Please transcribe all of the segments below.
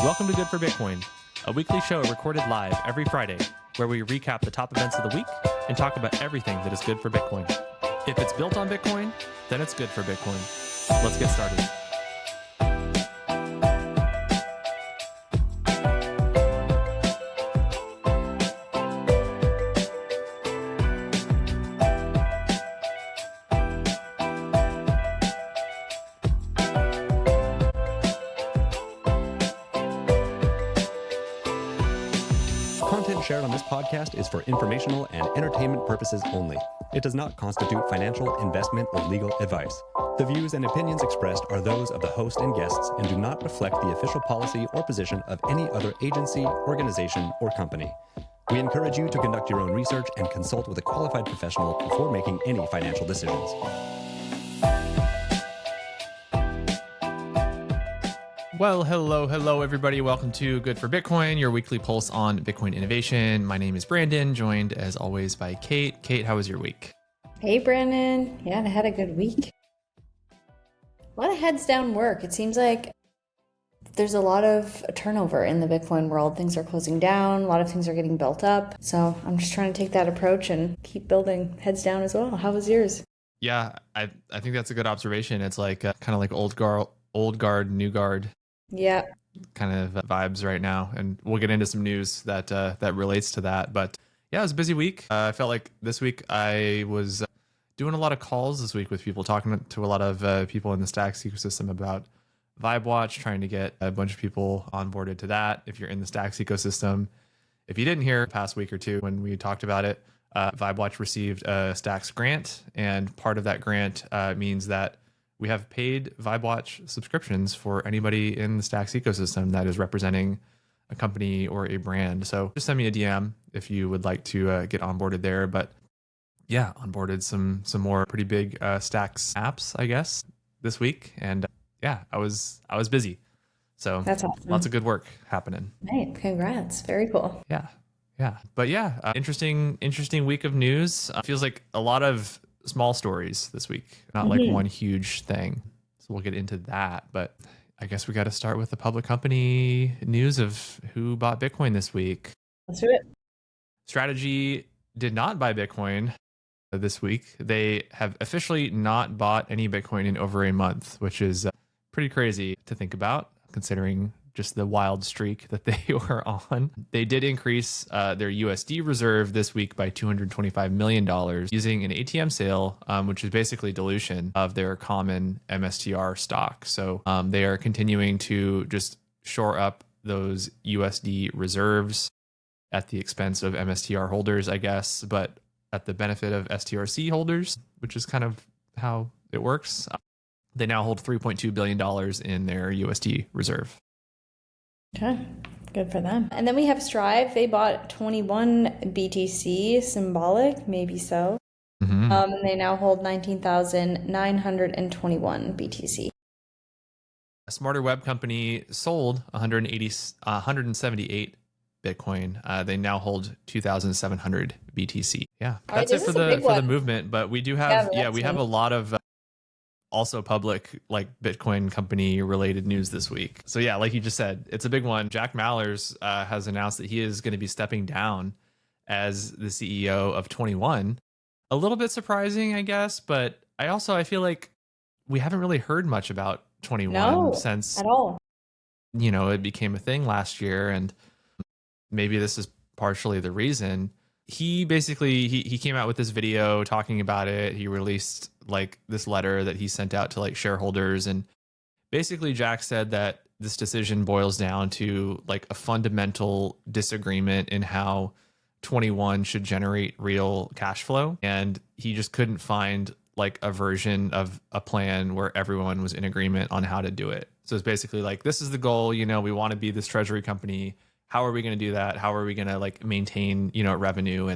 Welcome to Good for Bitcoin, a weekly show recorded live every Friday where we recap the top events of the week and talk about everything that is good for Bitcoin. If it's built on Bitcoin, then it's good for Bitcoin. Let's get started. Content shared on this podcast is for informational and entertainment purposes only. It does not constitute financial, investment, or legal advice. The views and opinions expressed are those of the host and guests and do not reflect the official policy or position of any other agency, organization, or company. We encourage you to conduct your own research and consult with a qualified professional before making any financial decisions. Well, hello, everybody. Welcome to Good for Bitcoin, your weekly pulse on Bitcoin innovation. My name is Brandon, joined as always by Kate. Kate, how was your week? Hey, Brandon. Yeah, I had a good week. A lot of heads down work. It seems like there's a lot of turnover in the Bitcoin world. Things are closing down. A lot of things are getting built up. So I'm just trying to take that approach and keep building heads down as well. How was yours? Yeah, I think that's a good observation. It's like kind of like old guard, new guard. Yeah. Kind of vibes right now, and we'll get into some news that relates to that. But yeah, it was a busy week. I felt like this week I was doing a lot of calls this week with people, talking to a lot of people in the Stacks ecosystem about VibeWatch, trying to get a bunch of people onboarded to that. If you're in the Stacks ecosystem, if you didn't hear the past week or two when we talked about it, VibeWatch received a Stacks grant, and part of that grant means that we have paid VibeWatch subscriptions for anybody in the Stacks ecosystem that is representing a company or a brand. So just send me a DM if you would like to get onboarded there. But yeah, onboarded some more pretty big Stacks apps, I guess, this week. And yeah, I was busy. So That's awesome. Lots of good work happening. Hey, congrats. Very cool. Yeah. But yeah, interesting week of news. Feels like a lot of small stories this week, not like one huge thing. So we'll get into that. But I guess we got to start with the public company news of who bought Bitcoin this week. Let's do it. Strategy did not buy Bitcoin this week. They have officially not bought any Bitcoin in over a month, which is pretty crazy to think about, considering just the wild streak that they were on. They did increase their USD reserve this week by $225 million using an ATM sale, which is basically dilution of their common MSTR stock. So they are continuing to just shore up those USD reserves at the expense of MSTR holders, I guess, but at the benefit of STRC holders, which is kind of how it works. They now hold $3.2 billion in their USD reserve. Okay, good for them. And then we have Strive. They bought 21 BTC, symbolic, maybe so. And they now hold 19,921 BTC. A Smarter Web company sold 178 Bitcoin. They now hold 2,700 BTC. Yeah, that's it for the movement. But we do have we have a lot of also public like Bitcoin company related news this week. So yeah, like you just said, it's a big one. Jack Mallers has announced that he is going to be stepping down as the CEO of 21. A little bit surprising, I guess, but I feel like we haven't really heard much about 21 since at all. It became a thing last year, and maybe this is partially the reason. He basically he came out with this video talking about it. He released like this letter that he sent out to like shareholders, and basically Jack said that this decision boils down to like a fundamental disagreement in how 21 should generate real cash flow, and he just couldn't find like a version of a plan where everyone was in agreement on how to do it. So it's basically like, this is the goal, we want to be this treasury company. How are we going to do that? How are we going to like maintain, revenue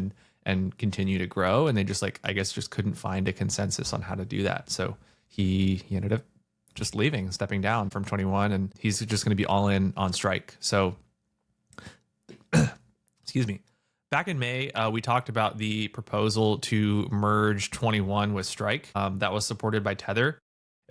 and continue to grow? And they just like, I guess just couldn't find a consensus on how to do that. So he ended up just stepping down from 21, and he's just going to be all in on Strike. So, excuse me. Back in May, we talked about the proposal to merge 21 with Strike. That was supported by Tether.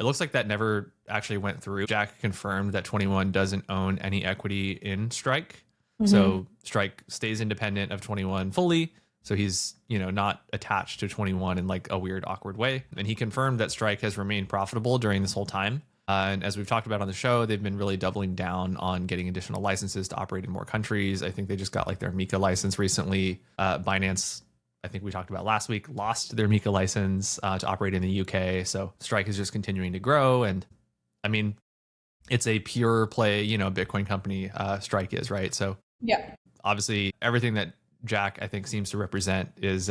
it looks like that never actually went through. Jack confirmed that 21 doesn't own any equity in Strike. So Strike stays independent of 21 fully. So he's, not attached to 21 in like a weird, awkward way. And he confirmed that Strike has remained profitable during this whole time. And as we've talked about on the show, they've been really doubling down on getting additional licenses to operate in more countries. I think they just got like their Mika license recently. Binance, I think we talked about last week, lost their Mika license to operate in the UK. So Strike is just continuing to grow. And I mean, it's a pure play, Bitcoin company, Strike is, right? So Yeah. obviously everything that Jack, I think, seems to represent is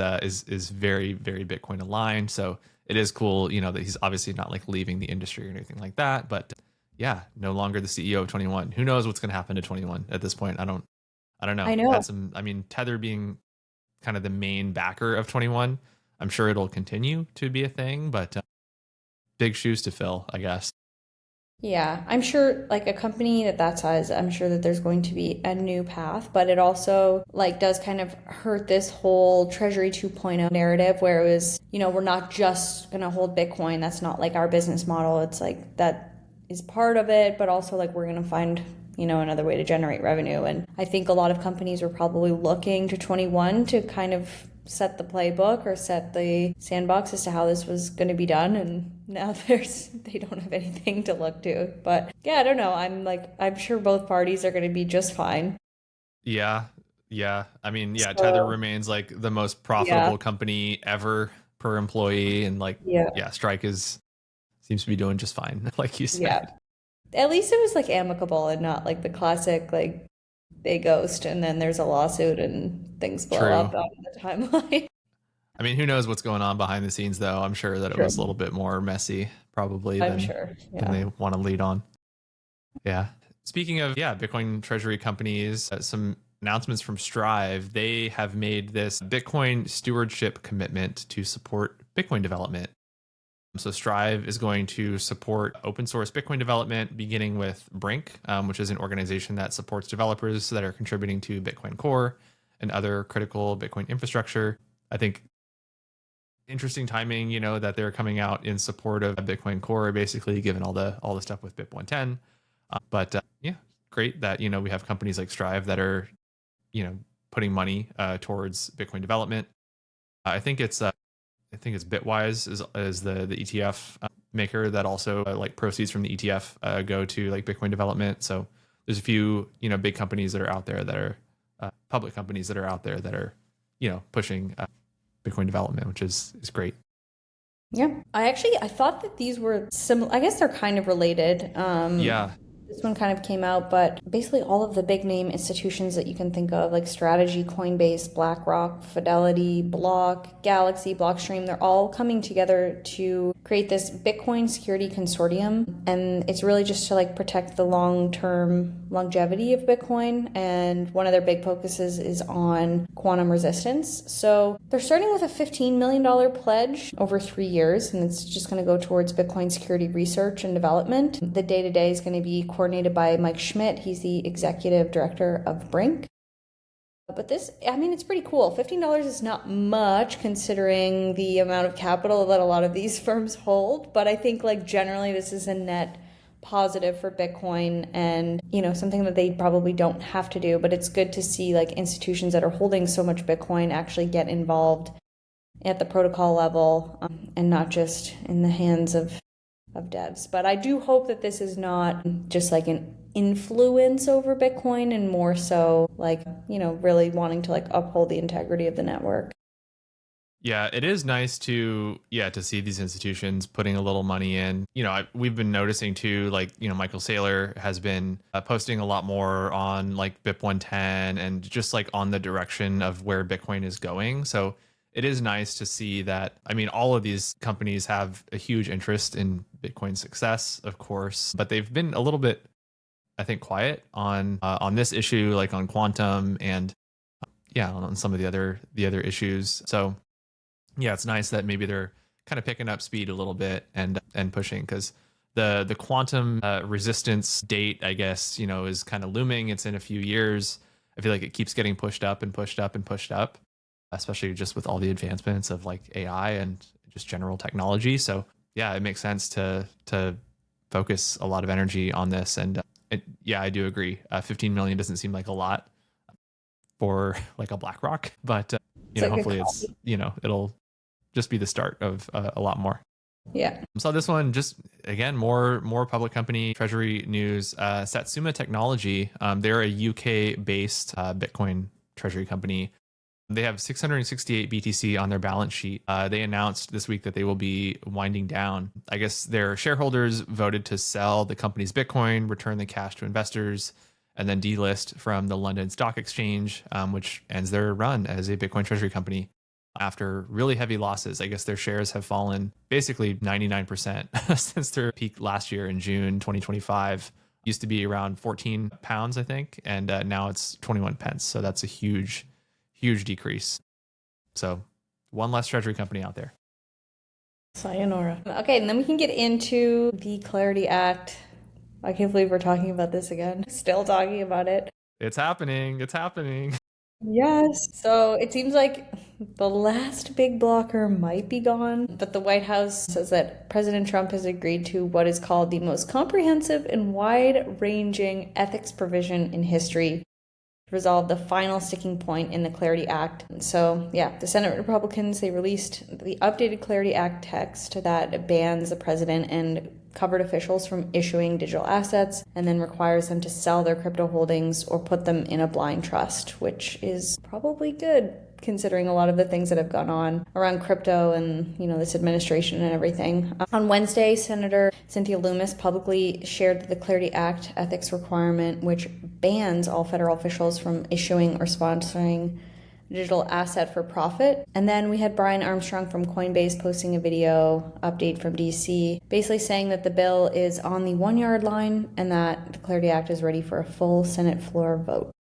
very, very Bitcoin aligned. So it is cool, that he's obviously not like leaving the industry or anything like that. But yeah, no longer the CEO of 21. Who knows what's going to happen to 21 at this point? I don't know. I know. Tether being kind of the main backer of 21, I'm sure it'll continue to be a thing, but big shoes to fill, I guess. Yeah, I'm sure like a company that size, I'm sure that there's going to be a new path, but it also like does kind of hurt this whole Treasury 2.0 narrative where it was, we're not just going to hold Bitcoin. That's not like our business model. It's like that is part of it, but also like we're going to find, another way to generate revenue. And I think a lot of companies were probably looking to 21 to kind of set the playbook or set the sandbox as to how this was going to be done, and now they don't have anything to look to. But yeah, I don't know, I'm sure both parties are going to be just fine. Yeah, I mean, So, Tether remains like the most profitable yeah, company ever per employee, and like yeah, Strike seems to be doing just fine, like you yeah. said. At least it was like amicable and not like the classic like they ghost and then there's a lawsuit and things blow True. up on the timeline. I mean, who knows what's going on behind the scenes, though. I'm sure that it was a True. little bit more messy, probably, I'm than sure. they Yeah. want to lead on. Yeah. Speaking of, Bitcoin treasury companies, some announcements from Strive. They have made this Bitcoin stewardship commitment to support Bitcoin development. So Strive is going to support open source Bitcoin development, beginning with Brink, which is an organization that supports developers that are contributing to Bitcoin Core and other critical Bitcoin infrastructure. I think interesting timing, that they're coming out in support of Bitcoin Core, basically given all the stuff with BIP 110. But yeah, great that we have companies like Strive that are putting money towards Bitcoin development. I think it's Bitwise is the ETF maker that also like proceeds from the ETF go to like Bitcoin development. So there's a few big companies that are out there that are public companies that are out there that are pushing Bitcoin development, which is great. Yeah. I thought that these were similar. I guess they're kind of related. Yeah, This one kind of came out, but basically all of the big name institutions that you can think of, like Strategy, Coinbase, BlackRock, Fidelity, Block, Galaxy, Blockstream, they're all coming together to create this Bitcoin security consortium. And it's really just to like protect the long-term longevity of Bitcoin. And one of their big focuses is on quantum resistance. So they're starting with a $15 million pledge over 3 years, and it's just going to go towards Bitcoin security research and development. The day-to-day is going to be coordinated by Mike Schmidt. He's the executive director of Brink. But this, I mean, it's pretty cool. $15 is not much considering the amount of capital that a lot of these firms hold. But I think like generally this is a net positive for Bitcoin and, something that they probably don't have to do. But it's good to see like institutions that are holding so much Bitcoin actually get involved at the protocol level and not just in the hands of devs. But I do hope that this is not just like an influence over Bitcoin and more so like, really wanting to like uphold the integrity of the network. Yeah, it is nice to see these institutions putting a little money in. We've been noticing too, like Michael Saylor has been posting a lot more on like BIP 110 and just like on the direction of where Bitcoin is going. So it is nice to see that. I mean, all of these companies have a huge interest in Bitcoin's success, of course, but they've been a little bit, I think, quiet on this issue, like on quantum and on some of the other issues. So yeah, it's nice that maybe they're kind of picking up speed a little bit and pushing, because the quantum resistance date, I guess, is kind of looming. It's in a few years. I feel like it keeps getting pushed up and pushed up and pushed up, especially just with all the advancements of like AI and just general technology. So yeah, it makes sense to focus a lot of energy on this. And yeah, I do agree. 15 million doesn't seem like a lot for like a BlackRock, but It's like a hopefully it's, coffee. it'll just be the start of a lot more. Yeah. So this one, just again, more public company treasury news. Satsuma Technology, they're a UK based Bitcoin treasury company. They have 668 BTC on their balance sheet. They announced this week that they will be winding down. I guess their shareholders voted to sell the company's Bitcoin, return the cash to investors, and then delist from the London Stock Exchange, which ends their run as a Bitcoin treasury company. After really heavy losses, I guess their shares have fallen basically 99% since their peak last year in June 2025. Used to be around 14 pounds, I think, and now it's 21 pence. So that's a huge decrease. So one less treasury company out there. Sayonara. Okay, and then we can get into the Clarity Act. I can't believe we're talking about this again. Still talking about it. It's happening. It's happening. Yes. So it seems like the last big blocker might be gone, but the White House says that President Trump has agreed to what is called the most comprehensive and wide-ranging ethics provision in history to resolve the final sticking point in the Clarity Act. So, yeah, the Senate Republicans, they released the updated Clarity Act text that bans the president and covered officials from issuing digital assets and then requires them to sell their crypto holdings or put them in a blind trust, which is probably good considering a lot of the things that have gone on around crypto and, this administration and everything. On Wednesday, Senator Cynthia Lummis publicly shared the Clarity Act ethics requirement, which bans all federal officials from issuing or sponsoring digital asset for profit. And then we had Brian Armstrong from Coinbase posting a video update from DC, basically saying that the bill is on the 1 yard line and that the Clarity Act is ready for a full Senate floor vote.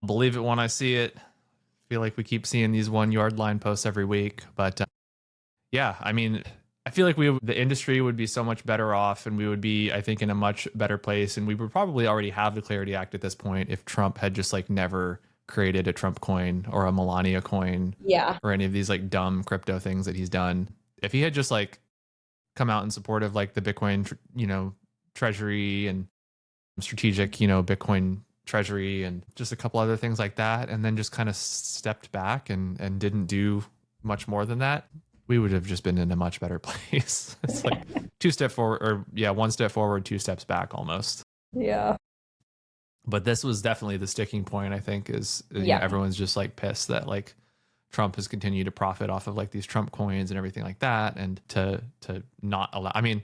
Believe it when I see it. Feel like we keep seeing these 1 yard line posts every week, but yeah, I mean, I feel like the industry would be so much better off, and we would be, I think, in a much better place, and we would probably already have the Clarity Act at this point if Trump had just like never created a Trump coin or a Melania coin, Yeah. or any of these like dumb crypto things that he's done. If he had just like come out in support of like the Bitcoin, treasury and strategic, Bitcoin treasury and just a couple other things like that, and then just kind of stepped back and didn't do much more than that, we would have just been in a much better place. It's like 2 steps forward, or 1 step forward, 2 steps back almost. Yeah. But this was definitely the sticking point, I think, is everyone's just like pissed that like Trump has continued to profit off of like these Trump coins and everything like that, and to not allow, I mean,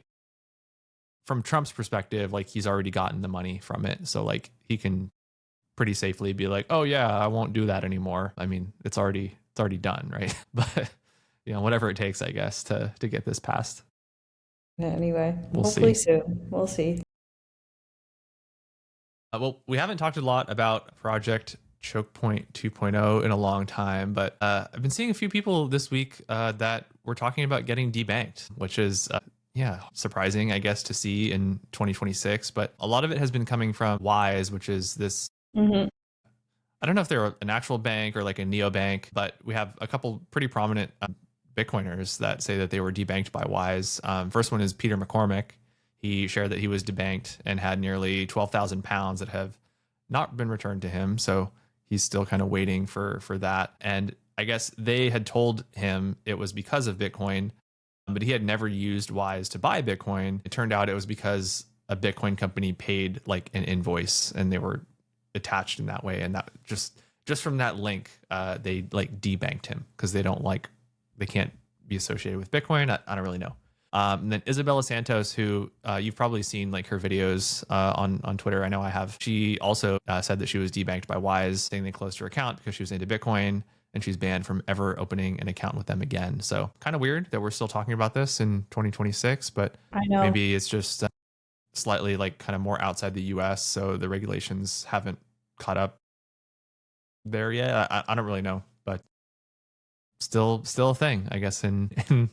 from Trump's perspective, like he's already gotten the money from it, so like he can pretty safely be like, oh yeah, I won't do that anymore. I mean, it's already done, right? But whatever it takes, I guess, to get this passed. Anyway, We'll hopefully see. soon. We'll see. Well, we haven't talked a lot about Project Choke Point 2.0 in a long time, but I've been seeing a few people this week that were talking about getting debanked, which is surprising, I guess, to see in 2026. But a lot of it has been coming from Wise, which is this. Mm-hmm. I don't know if they're an actual bank or like a neobank, but we have a couple pretty prominent Bitcoiners that say that they were debanked by Wise. First one is Peter McCormack. He shared that he was debanked and had nearly 12,000 pounds that have not been returned to him. So he's still kind of waiting for that. And I guess they had told him it was because of Bitcoin, but he had never used Wise to buy Bitcoin. It turned out it was because a Bitcoin company paid like an invoice and they were attached in that way. And that just from that link, they like debanked him because they can't be associated with Bitcoin. I don't really know. And then Isabella Santos, who you've probably seen like her videos on Twitter. I know I have. She also said that she was debanked by Wise, saying they closed her account because she was into Bitcoin, and she's banned from ever opening an account with them again. So kind of weird that we're still talking about this in 2026, but I know. maybe it's just slightly like kind of more outside the US, so the regulations haven't caught up there yet. I don't really know, but still a thing, I guess, in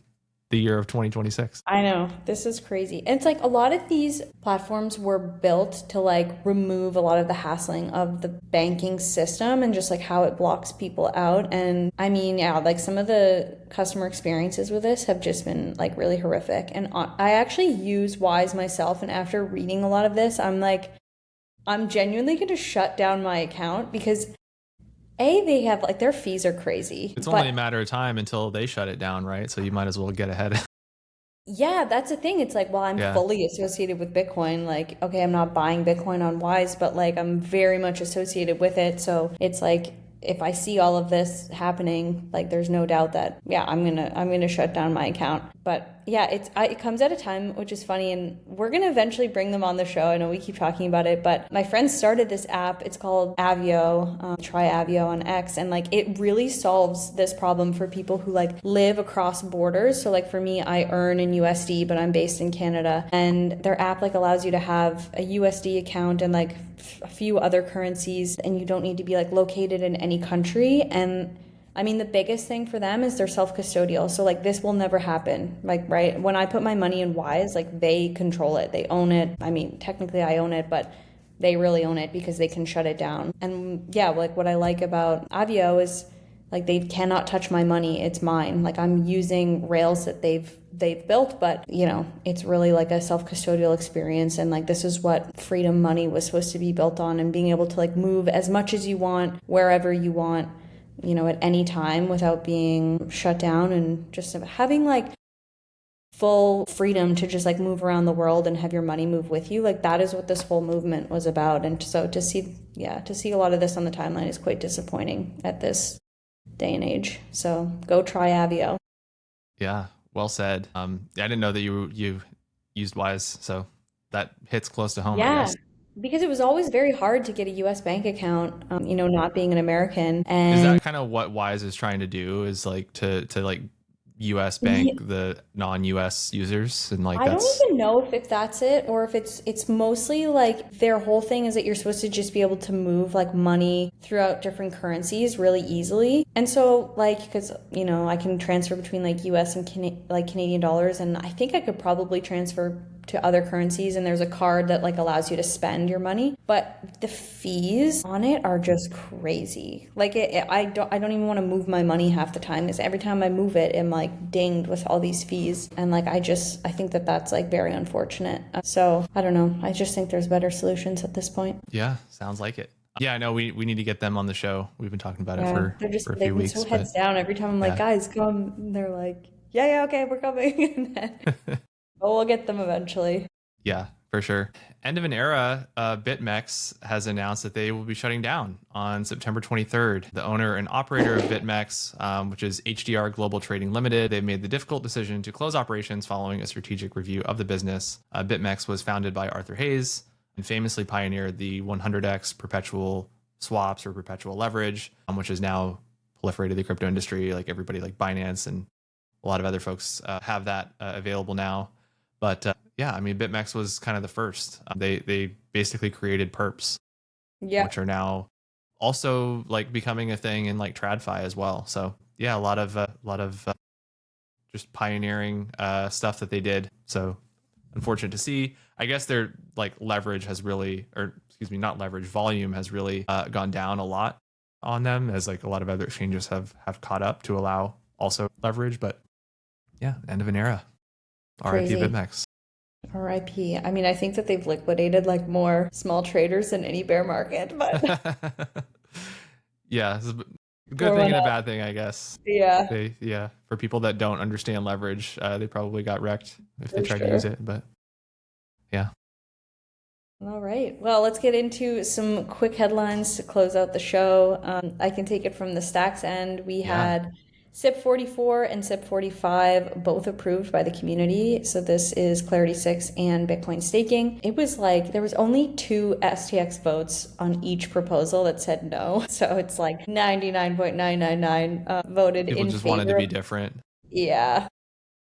the year of 2026. I know, this is crazy. And it's like a lot of these platforms were built to like remove a lot of the hassling of the banking system and just like how it blocks people out. And I mean, yeah, like some of the customer experiences with this have just been like really horrific. And I actually use Wise myself. And after reading a lot of this, I'm like, I'm genuinely going to shut down my account because they have like their fees are crazy. It's only a matter of time until they shut it down, right? So you might as well get ahead. Yeah, that's the thing. It's like, well, I'm Yeah. fully associated with Bitcoin. Like, okay, I'm not buying Bitcoin on Wise, but like I'm very much associated with it. So it's like if I see all of this happening, like there's no doubt that yeah, I'm gonna shut down my account. But yeah, it comes at a time which is funny, and we're gonna eventually bring them on the show. I know we keep talking about it, but my friend started this app. It's called Avio. Try Avio on X, and like it really solves this problem for people who like live across borders. So like for me, I earn in USD, but I'm based in Canada, and their app like allows you to have a USD account and like a few other currencies, and you don't need to be like located in any country. And I mean, the biggest thing for them is they're self-custodial. So like this will never happen. Like, right, when I put my money in Wise, like they control it. They own it. I mean, technically I own it, but they really own it because they can shut it down. And yeah, like what I like about Avio is like they cannot touch my money. It's mine. Like I'm using rails that they've built, but you know, it's really like a self-custodial experience. And like this is what freedom money was supposed to be built on, and being able to like move as much as you want, wherever you want, you know, at any time without being shut down, and just having like full freedom to just like move around the world and have your money move with you. Like that is what this whole movement was about. And so to see a lot of this on the timeline is quite disappointing at this day and age. So go try Avio. Yeah, well said. I didn't know that you used Wise, so that hits close to home, I Yeah, guess. because it was always very hard to get a US bank account, you know, not being an American. Is And that kind of what Wise is trying to do? Is like to like US bank the non-US users, and like I don't that's even know if that's it, or if it's mostly like their whole thing is that you're supposed to just be able to move like money throughout different currencies really easily. And so like because you know I can transfer between like US and Canadian dollars, and I think I could probably transfer to other currencies, and there's a card that like allows you to spend your money, but the fees on it are just crazy. Like I don't even want to move my money half the time, because every time I move it I'm like dinged with all these fees, and like I think that that's like very unfortunate. So I don't know, I just think there's better solutions at this point. yeah, sounds like it. Yeah, I know we need to get them on the show. We've been talking about it Yeah, for a they've few been weeks, so but heads down. Every time I'm like, yeah. guys, come, and they're like, yeah, okay, we're coming. And then, but we'll get them eventually. Yeah, for sure. End of an era, BitMEX has announced that they will be shutting down on September 23rd. The owner and operator of BitMEX, which is HDR Global Trading Limited, they've made the difficult decision to close operations following a strategic review of the business. BitMEX was founded by Arthur Hayes and famously pioneered the 100x perpetual swaps or perpetual leverage, which is now proliferated the crypto industry. Like everybody like Binance and a lot of other folks have that available now. But yeah, I mean, BitMEX was kind of the first. They basically created perps, Yeah, which are now also like becoming a thing in like TradFi as well. So yeah, a lot of just pioneering stuff that they did. So unfortunate to see. I guess their like leverage has really, or excuse me, not leverage, volume has really gone down a lot on them, as like a lot of other exchanges have caught up to allow also leverage. But yeah, end of an era. RIP crazy. BitMEX. RIP. I mean, I think that they've liquidated like more small traders than any bear market, but Yeah, it's a good pour thing one and a out. bad thing, I guess. Yeah, Yeah, for people that don't understand leverage, they probably got wrecked if they for tried to use sure. it. But yeah, All right. Well, let's get into some quick headlines to close out the show. I can take it from the stacks end. We yeah, had SIP 44 and SIP 45 both approved by the community. So this is Clarity 6 and Bitcoin staking. It was like there was only 2 STX votes on each proposal that said no. So it's like 99.999 voted people in just wanted to favor be of. different. Yeah,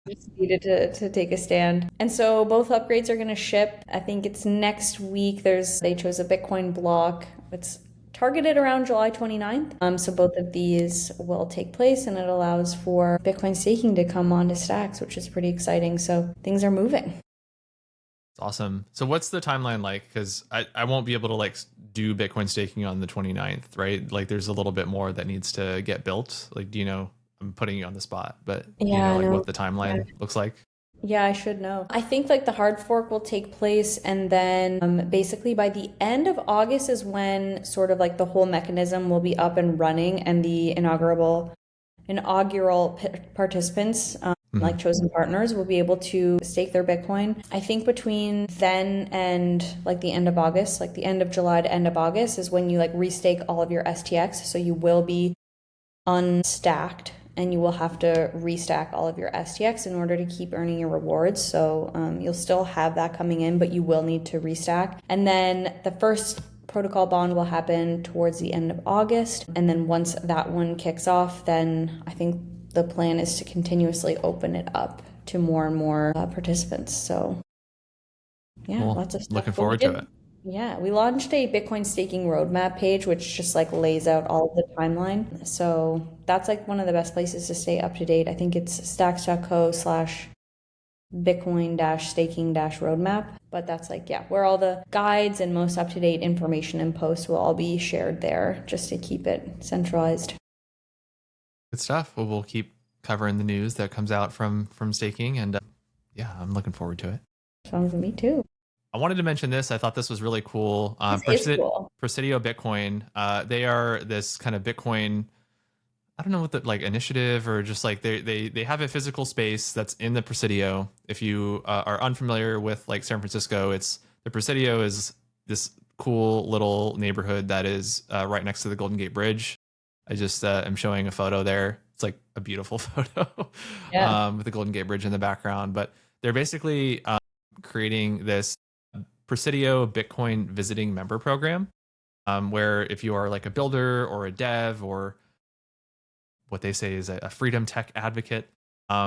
just needed to take a stand. And so both upgrades are going to ship. I think it's next week. They chose a Bitcoin block. It's targeted around July 29th. So both of these will take place, and it allows for Bitcoin staking to come onto Stacks, which is pretty exciting. So things are moving. Awesome. So what's the timeline like? Because I won't be able to like do Bitcoin staking on the 29th, right? Like there's a little bit more that needs to get built. Like, do you know, I'm putting you on the spot, but do you Yeah, know I like know. what the timeline looks like? Yeah, I should know. I think like the hard fork will take place, and then basically by the end of August is when sort of like the whole mechanism will be up and running, and the inaugural participants, like chosen partners, will be able to stake their Bitcoin. I think between then and like the end of August, like the end of July to end of August, is when you like restake all of your STX. So you will be unstacked, and you will have to restack all of your STX in order to keep earning your rewards. So you'll still have that coming in, but you will need to restack. And then the first protocol bond will happen towards the end of August. And then once that one kicks off, then I think the plan is to continuously open it up to more and more participants. So yeah, Cool. lots of stuff. Looking But we forward to did, it. yeah, we launched a Bitcoin staking roadmap page, which just like lays out all of the timeline. So that's like one of the best places to stay up to date. I think it's stacks.co/Bitcoin-staking-roadmap. But that's like, yeah, where all the guides and most up to date information and posts will all be shared there just to keep it centralized. Good stuff. Well, we'll keep covering the news that comes out from staking, and yeah, I'm looking forward to it. Sounds to me too. I wanted to mention this. I thought this was really cool. This is cool. Presidio Bitcoin. They are this kind of Bitcoin. I don't know what the like initiative or just like they have a physical space that's in the Presidio. If you are unfamiliar with like San Francisco, it's the Presidio is this cool little neighborhood that is right next to the Golden Gate Bridge. I just am showing a photo there. It's like a beautiful photo Yeah. with the Golden Gate Bridge in the background. But they're basically creating this Presidio Bitcoin visiting member program, where if you are like a builder or a dev or what they say is a freedom tech advocate,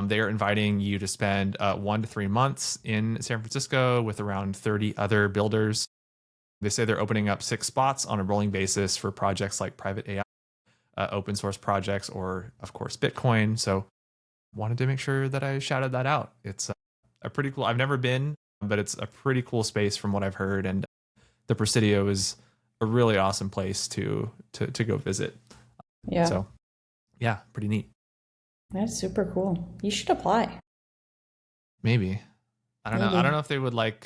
they are inviting you to spend 1 to 3 months in San Francisco with around 30 other builders. They say they're opening up 6 spots on a rolling basis for projects like private AI, open source projects, or of course Bitcoin. So wanted to make sure that I shouted that out. It's a pretty cool. I've never been, but it's a pretty cool space from what I've heard, and the Presidio is a really awesome place to go visit. Yeah. So yeah, pretty neat. That's super cool. You should apply. Maybe. I don't know. I Maybe. don't know if they would like.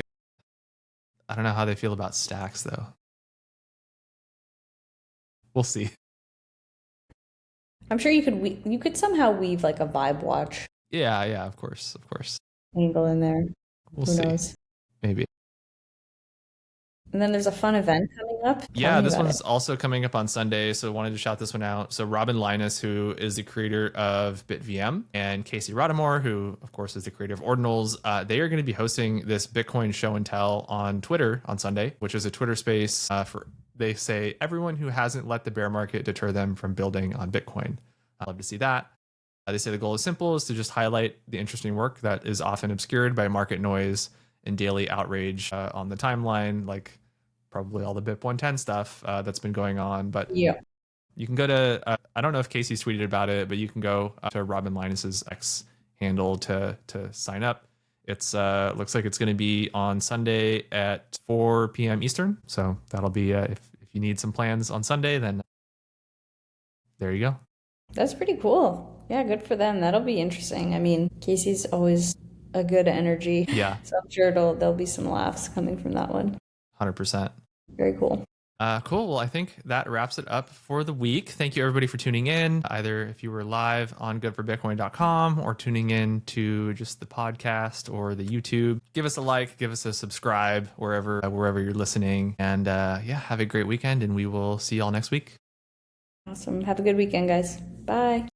I don't know how they feel about stacks though. We'll see. I'm sure you could somehow weave like a vibe watch Yeah, yeah, of course, of course. angle in there. We'll Who see. knows? Maybe. And then there's a fun event coming up. Tell Yeah, me this about one's it. also coming up on Sunday, so wanted to shout this one out. So Robin Linus, who is the creator of BitVM, and Casey Rodamore, who of course is the creator of Ordinals, they are going to be hosting this Bitcoin show and tell on Twitter on Sunday, which is a Twitter space for, they say, everyone who hasn't let the bear market deter them from building on Bitcoin. I'd love to see that. They say the goal is simple, is to just highlight the interesting work that is often obscured by market noise and daily outrage on the timeline, like probably all the BIP 110 stuff that's been going on. But Yeah. you can go to, I don't know if Casey's tweeted about it, but you can go to Robin Linus's X handle to sign up. It's looks like it's going to be on Sunday at 4 p.m. Eastern. So that'll be, if you need some plans on Sunday, then there you go. That's pretty cool. Yeah, good for them. That'll be interesting. I mean, Casey's always a good energy. Yeah, So I'm sure there'll be some laughs coming from that one. 100%. Very cool. Cool. Well, I think that wraps it up for the week. Thank you, everybody, for tuning in. Either if you were live on goodforbitcoin.com or tuning in to just the podcast or the YouTube, give us a like, give us a subscribe wherever you're listening. And yeah, have a great weekend, and we will see y'all next week. Awesome. Have a good weekend, guys. Bye.